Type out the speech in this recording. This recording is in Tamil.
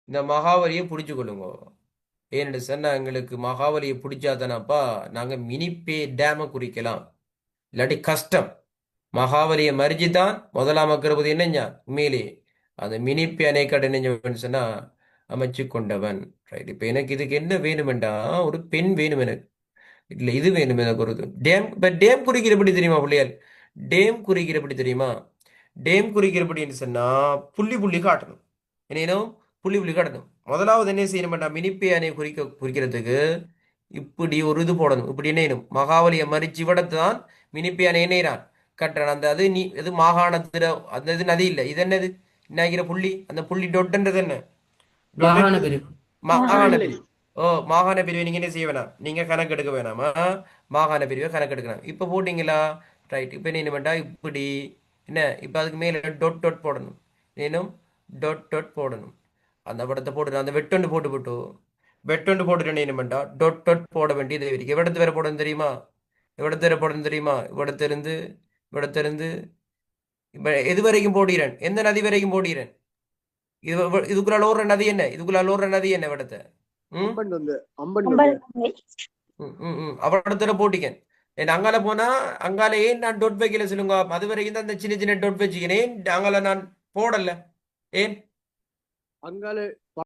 இந்த மகாவலியை பிடிச்சு கொள்ளுங்க. ஏன்னு சொன்னா எங்களுக்கு மகாவலியை பிடிச்சாதானப்பா நாங்க மினிப்பே டேமை குறிக்கலாம். இல்லாட்டி கஷ்டம். மகாவலியை மறிச்சுதான் முதலாம் அக்கிரபதி என்னஞ்சா உண்மையிலே அந்த மினிப்பே அணைக்கடை என்னஞ்சவன் சொன்னா அமைச்சு கொண்டவன். ரைட். இப்ப எனக்கு இதுக்கு என்ன வேணுமெண்டா ஒரு பெண் வேணும் எனக்கு. இல்ல இது வேணும் எனக்கு ஒரு டேம். இப்ப டேம் குறிக்கிறபடி தெரியுமா பிள்ளையால்? டேம் குறிக்கிறபடி தெரியுமா? டேம் குறிக்கிறபடின்னு சொன்னா புள்ளி புள்ளி காட்டணும். என்னேனும் புள்ளி புள்ளி காட்டணும். முதலாவது என்ன செய்யணும்டா மினிப்பே அணை குறிக்கிறதுக்கு இப்படி ஒரு இது போடணும். இப்படி என்னணும் மகாவலியை மறிச்சு விடத்து தான் மினிப்பே அணை என்னைறான் கட்டுறான். அந்த அது நீ எது மாகாணத்துல அந்த இது நதி இல்லை. இது என்னது என்ன புள்ளி? அந்த புள்ளி டொட்டுன்றது என்ன? மாகாண டொட்டு பிரிவு. மாகாண பிரிவு. ஓ, மாகாண பிரிவை நீங்க என்ன செய்ய வேணாம், நீங்க கணக்கு எடுக்க வேணாமா? மாகாண பிரிவை கணக்கு எடுக்கலாம். இப்ப போட்டீங்களா? ரைட். இப்ப என்ன வேண்டா இப்படி என்ன இப்ப அதுக்கு மேல டொட் டொட் போடணும். ஏனும் டொட் டொட் போடணும். அந்த படத்தை போட்டு அந்த வெட்டொண்டு போட்டு போட்டு வெட்டொண்டு போட்டுட்டு என்ன வேண்டா டொட் டொட் போட வேண்டியது இருக்கு. எவ்வளத்து வேற போடணும் தெரியுமா? எவ்வளத்து வேற போடணும் தெரியுமா? இவ்வளத்திலிருந்து இப்ப எது வரைக்கும் போடுகிறேன்? எந்த நதி வரைக்கும் போடுகிறேன்? இதுக்குள்ள ஓடுற நதி என்ன? இதுக்குள்ள ஓடுற நதி என்ன விடத்தை? ம் அம்பன் வந்து அம்பன் வந்து அம்பல் கங்கை. அவடத்துல போட்டிக்கேன். என் அங்கால போனா அங்கால ஏன் நான் டொட் வைக்கல சொல்லுங்க. அது வரைக்கும் தான் அந்த சின்ன சின்ன டொட் வச்சுக்கிறேன். அங்கால நான் போடல. ஏன்? அங்கால